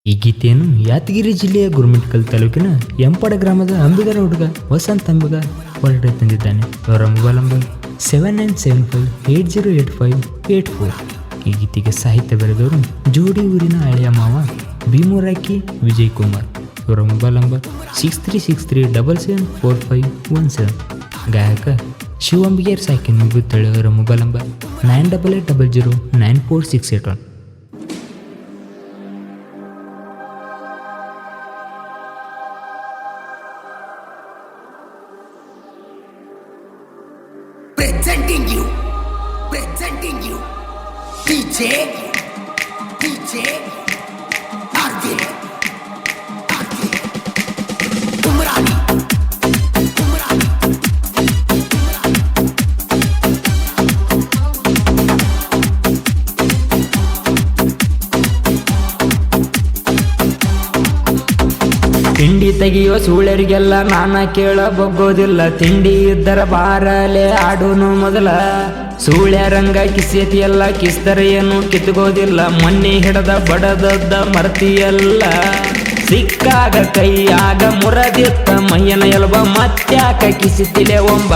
ಈ ಗೀತೆಯನ್ನು ಯಾದಗಿರಿ ಜಿಲ್ಲೆಯ ಗುರುಮಿಟ್ಕಲ್ ತಾಲೂಕಿನ ಎಂಪಡ ಗ್ರಾಮದ ಅಂಬಿಗರ ಹುಡುಗ ವಸಂತ್ ಅಂಬಿಗ ಹೊರಗಡೆ ತಂದಿದ್ದಾನೆ. ಅವರ ಮೊಬೈಲ್ ನಂಬರ್ 7975808584. ಈ ಗೀತೆಗೆ ಸಾಹಿತ್ಯ ಬರೆದವರು ಜೋಡಿ ಊರಿನ ಹಳೆಯ ಮಾವ ಭೀಮೂರಾಕಿ ವಿಜಯ್ ಕುಮಾರ್. ಇವರ ಮೊಬೈಲ್ ನಂಬರ್ 6363774517. ಗಾಯಕ ಶಿವಂಬಿಗೇರ್ ಸಾಕಿನ್ ಮುಗುತ್ತಳೆ. ಅವರ mobile number 9880094681. Presenting you, DJ RJ Umrani. ತಿಂಡಿ ತೆಗಿಯೋ ಸೂಳರಿಗೆಲ್ಲ ನಾನ ಕೇಳ ಬಗ್ಗೋದಿಲ್ಲ. ತಿಂಡಿ ಇದ್ದರ ಬಾರಲೆ ಆಡೋನು ಮೊದಲ. ಸೂಳ್ಯ ರಂಗ ಕಿಸ್ಯತಿ ಎಲ್ಲ ಕಿಸ್ತರ ಏನು ಕಿತ್ಕೋದಿಲ್ಲ. ಮೊನ್ನೆ ಹಿಡದ ಬಡದದ್ದ ಮರ್ತಿಯಲ್ಲ. ಸಿಕ್ಕಾಗ ಕೈಯಾಗ ಮುರದಿತ್ತ ಮೈಯನ ಎಲ್ಬ ಮತ್ತ್ಯಾಕ ಕಿಸಿತಿಲೆ ಒಂಬ.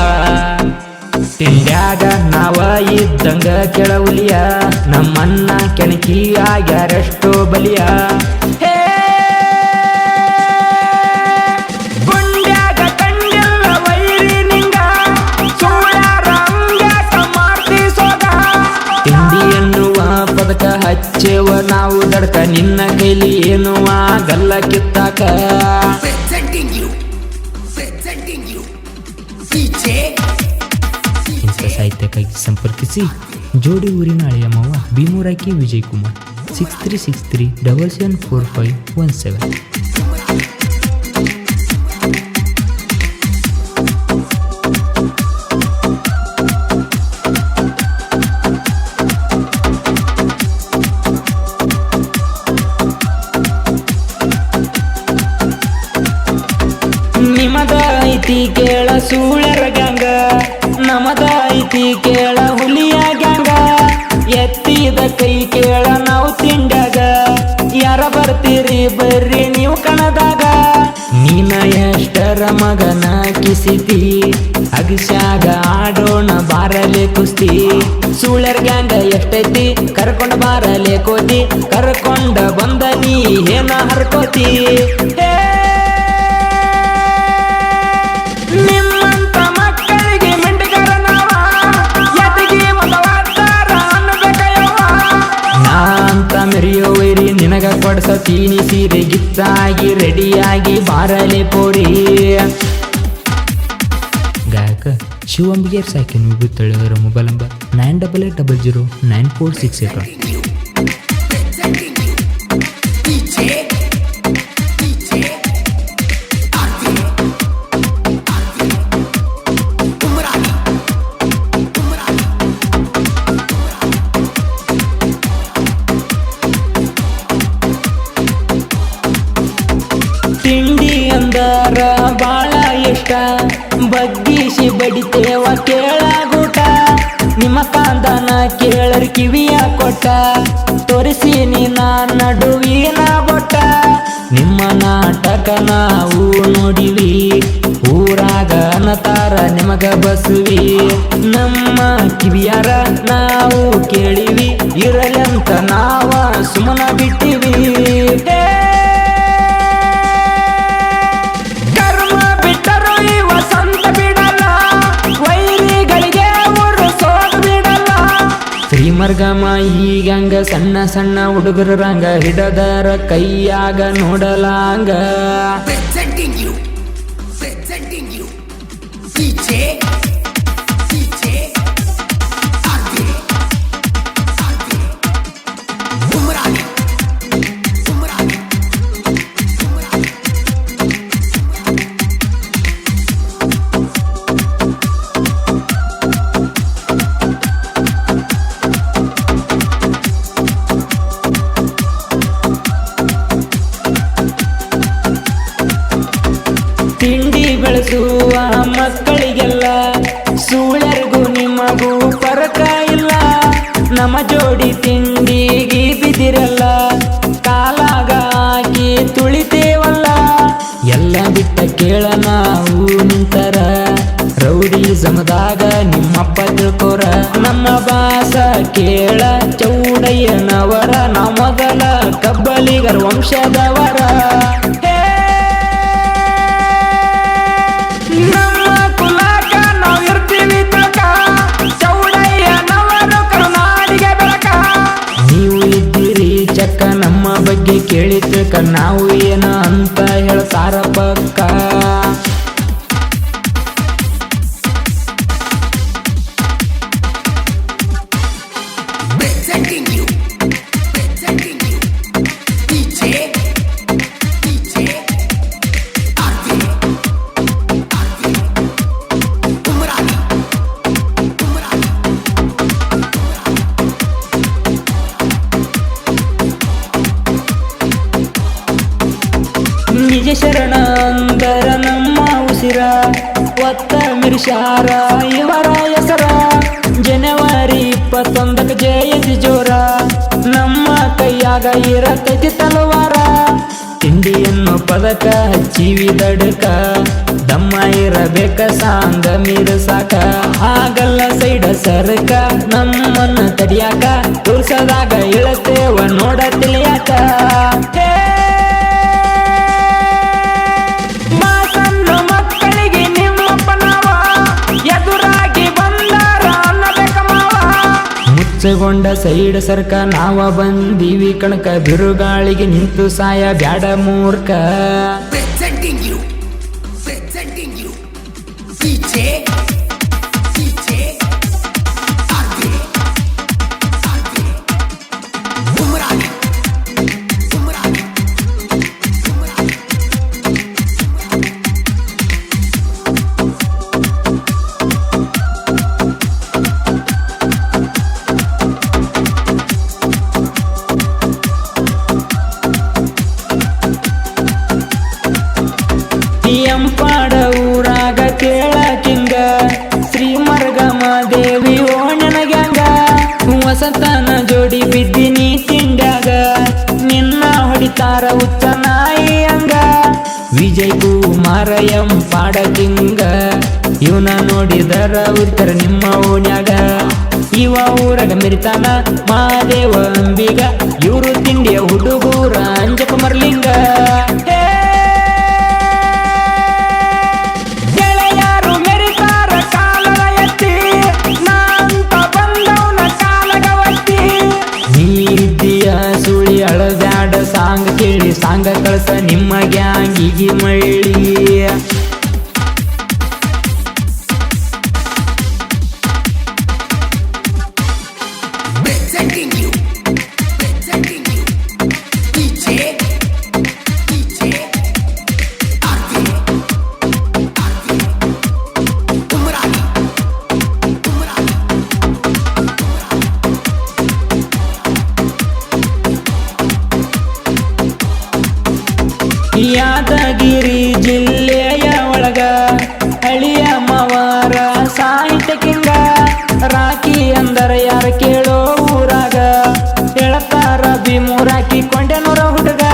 ತಿಂಡ್ಯಾಗ ನಾವ ಇದ್ದಂಗ ಕೆಳವುಲಿಯ. ನಮ್ಮನ್ನ ಕೆಣಕಿ ಆಗ್ಯಾರೆಷ್ಟೋ ಬಲಿಯ. ಪದಕ ಹಚ್ಚೇವ ನಾವು ದಡ್ಕ. ನಿನ್ನ ಕೈಲಿ ಏನು ಆಗಲ್ಲ ಕಿತ್ತಾಕ. ಇಂಥ ಸಾಹಿತ್ಯಕ್ಕಾಗಿ ಸಂಪರ್ಕಿಸಿ ಜೋಡಿ ಊರಿನ ಹಳೆಯ ಮಾವ ಭೀಮೂರಾಕಿ ವಿಜಯ್ ಕುಮಾರ್. 6363774517. ನಿಮದ ಐತಿ ಕೇಳ ಸೂಳರ ಗ್ಯಾಂಗ, ನಮದ ಐತಿ ಕೇಳ ಹುಲಿಯ ಗ್ಯಾಂಗ. ಎತ್ತಿದ ಕೈ ಕೇಳ ನಾವು ತಿಂಡ್ಯಾಗ. ಯಾರ ಬರ್ತೀರಿ ಬರ್ರಿ ನೀವು ಕಣದಾಗ. ನೀನ ಎಷ್ಟರ ಮಗನ ಕಿಸಿತಿ ಅಗಸ್ಯಾಗ ಆಡೋಣ ಬಾರಲೆ ಕುಸ್ತಿ. ಸೂಳರ ಗ್ಯಾಂಗ ಎಷ್ಟೈತಿ ಕರ್ಕೊಂಡ ಬಾರಲೆ ಕೋತಿ. ಕರ್ಕೊಂಡ ಬಂದ ನೀ ಏನ ಹರ್ಕೋತಿ. ನಿಮ್ಮಂತ ಮಕ್ಕಳಿಗೆ ಮೆಂಡಿಗರ ನಾವ ಎದಗಿ ಮತವಾದ್ದಾರ ಅನ್ನಬೇಕಯ್ಯವ. ನಾ ಅಂತ ಮೆರಿಯೋವೈರಿ ನಿನಗ ಕೊಡ್ಸತೀನಿ ಸೀರೆ ಗಿತ್ತಾಗಿ ರೆಡಿಯಾಗಿ ಬಾರಲೆ ಪೋರಿ. ಗಾಯಕ ಶಿವಂಬಿಗೇರ್ ಸಾಕಿನ್ ಮುಗುತ್ತಳೆ. ಅವರ ಮೊಬೈಲ್ ನಂಬರ್ 9880094681. ತಿಂಡಿ ಅಂದರ ಬಾಳ ಇಷ್ಟ. ಬಗ್ಗಿಸಿ ಬಡಿತೇವ ಕೇಳಾಗೂಟ. ನಿಮ್ಮ ಕಾಂದನ ಕೇಳರ್ ಕಿವಿಯ ಕೊಟ್ಟ. ತೋರಿಸಿ ನೀನ ನಡುವಿನ ಬೊಟ್ಟ. ನಿಮ್ಮ ನಾಟಕ ನಾವು ನೋಡಿವಿ. ಊರಾಗ ಅನ್ನತಾರ ನಿಮಗ ಬಸುವಿ. ನಮ್ಮ ಕಿವಿಯಾರ ನಾವು ಕೇಳಿವಿ. ಇರಲಂತ ನಾವ ಸುಮ್ಮನ ಬಿಟ್ಟಿವಿ. ಮರ್ಗಮ ಈಗಂಗ ಸಣ್ಣ ಸಣ್ಣ ಹುಡುಗರ ರಂಗ ಹಿಡದರ ಕೈಯಾಗ ನೋಡಲಾಂಗ. Presenting you, DJ Umrani. ತಿಂಡಿ ಬೆಳೆಸುವ ಮಕ್ಕಳಿಗೆಲ್ಲ ಸೂಳರಿಗೂ ನಿಮಗೂ ಫರಕ ಇಲ್ಲ. ನಮ್ಮ ಜೋಡಿ ತಿಂಡಿಗೆ ಬಿದಿರಲ್ಲ. ಕಾಲಾಗ ಬಿಟ್ಟ ಕೇಳ ನಾವು ನಿಂತರ ರೌಡಿ ಸಮದಾಗ ನಿಮ್ಮಪ್ಪ ತಿಳ್ಕೋರ ನಮ್ಮ ಬಾಸ ಕೇಳ ಚೌಡಯ್ಯನವರ ನಾ ಮೊದಲ ಕಬ್ಬಲಿಗರ ವಂಶದವರ ನಮ್ಮ ಕುಲಕ ನಾವು ಇರ್ತೀವಿ ತಕ ಚೌಡಯ್ಯನವರು ಕರುನಾಡಿಗೆ ಬೆಳಕ ನೀವು ಇದ್ದೀರಿ ಚಕ್ಕ ನಮ್ಮ ಬಗ್ಗೆ ಕೇಳಿ ತಿಳ್ಕ ನಾವು ಏನ ಅಂತ ಹೇಳ್ತಾರ ಪಕ್ಕ Presenting you DJ Umrani ನಿಜ ಶರಣ ಅಂದರ ನಮ್ಮ ಉಸಿರ ಒತ್ತ ಮಿರ್ಶಾರ ಇವರ ಹೆಸರ ಜನವರಿ 21 ಜಯಂತಿ ಜೋರ ನಮ್ಮ ಕೈಯಾಗ ಇರತೈತಿ ತಲವಾರ ತಿಂಡಿಯನ್ನು ಪದಕ ಹಚ್ಚಿವಿ ದಡಕ ದಮ್ಮ ಇರಬೇಕ ಸಾಂಗ ಮೀರಸಾಕ ಆಗಲ್ಲ ಸೈಡ ಸರ್ಕ ನಮ್ಮನ್ನ ತಡಿಯಾಕ ತುಳ್ಸದಾಗ ಇಳತೇವ ನೋಡ ತಿಳಿಯಾಕ ಮುಚ್ಚಗೊಂಡ ಸೈಡ್ ಸರ್ಕ ನಾವ ಬಂದೀವಿ ಕಣಕ ಬಿರುಗಾಳಿಗೆ ನಿಂತು ಸಾಯ ಬ್ಯಾಡ ಮೂರ್ಖ Presenting you DJ Umrani ಎಂಪಾಡ ಊರಾಗ ಕೇಳ ಕಿಂಗ ಶ್ರೀ ಮರ್ಗಮ ದೇವಿ ಓಣನಗ್ಯಾಂಗ ವಸಂತನ ಜೋಡಿ ಬಿದ್ದಿನಿ ತಿಂಡ್ಯಾಗ ನಿನ್ನ ಹೊಡಿತಾರ ಹುಚ್ಚ ನಾಯಿ ಹಂಗ ವಿಜಯ್ ಕುಮಾರ ಎಂಪಾಡ ಕಿಂಗ ಇವನ ನೋಡಿದರ ಉತ್ತರ ನಿಮ್ಮ ಓಣ್ಯಾಗ ಇವ ಊರಾಗ ಮೆರಿತಾನ ಮಾದೇವ ಅಂಬಿಗ ಇವರು ತಿಂಡಿಯ ಹುಡುಗೂರ ಅಂಜಪ ಮರ್ಲಿಂಗ ಅಳಬ್ಯಾಡ ಸಾಂಗ್ ಕೇಳಿ ಸಾಂಗ ಕಳ್ಸ ನಿಮ್ಮ ಗ್ಯಾಂಗಿಗೆ ಮಳ್ಳಿ Presenting you DJ Umrani Yadgir ಜಿಲ್ಲೆಯ ಒಳಗ ಹಳಿಯ ಮವಾರ ಸಾಹಿತ್ಯ ಕಿಂಗ ರಾಕಿ ಅಂದರ ಯಾರ ಕೇಳೋ ಊರಾಗ ಹೇಳ್ತಾರ ಭೀಮೂರಾಕಿ ಕೊಂಡೆನೂರ ಹುಡುಗ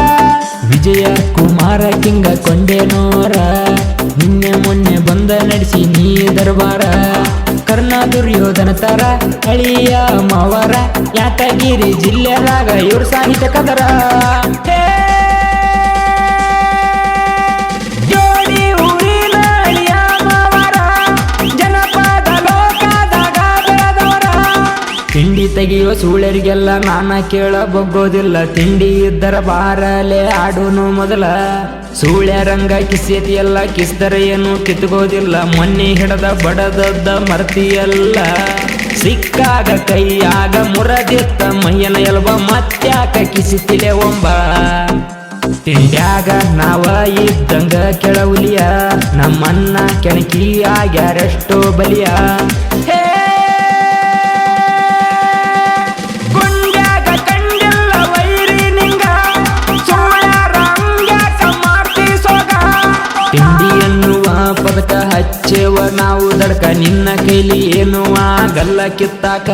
ವಿಜಯ ಕುಮಾರ ಕಿಂಗ ಕೊಂಡೆನೂರ ನಿನ್ನೆ ಮೊನ್ನೆ ಬಂದ ನಡೆಸಿ ನೀ ದರ್ಬಾರ ಕರ್ಣ ದುರ್ಯೋಧನ ತರ ಹಳಿಯ ಮವಾರ ಯಾದಗಿರಿ ಜಿಲ್ಲೆಯಾಗ ಇವ್ರ ಸಾಹಿತ್ಯ ಕದರ ತಿಂಡಿ ತೆಗೆಯುವ ಸೂಳ್ಯರಿಗೆಲ್ಲ ನಾನ ಕೇಳ ಬಗ್ಗೋದಿಲ್ಲ ತಿಂಡಿ ಇದ್ದರ ಬಾರಲೆ ಆಡೋನು ಮೊದಲ ಸೂಳ್ಯ ರಂಗ ಕಿಸೇತಿ ಎಲ್ಲ ಕಿಸ್ದರ ಏನು ಕಿತ್ಕೋದಿಲ್ಲ ಮೊನ್ನೆ ಹಿಡದ ಬಡದದ್ದ ಮರ್ತಿಯಲ್ಲ ಸಿಕ್ಕಾಗ ಕೈಯಾಗ ಮುರದಿತ್ತ ಮೈಯನ ಎಲ್ಬ ಮತ್ತ್ಯಾಕ ಕಿಸಿತಿಲೆ ಒಂಬ ತಿಂಡ್ಯಾಗ ನಾವ ಇದ್ದಂಗ ಕೆಳವುಲಿಯ ನಮ್ಮನ್ನ ಕೆಣಕಿ ಆಗ್ಯಾರೆಷ್ಟೋ ಬಲಿಯ ತಿಂಡಿ ಎನ್ನುವ ಪದಕ ಹಚ್ಚೇವ ನಾವು ದಡ್ಕ ನಿನ್ನ ಕೈಲಿ ಏನು ಆಗಲ್ಲ ಕಿತ್ತಾಕ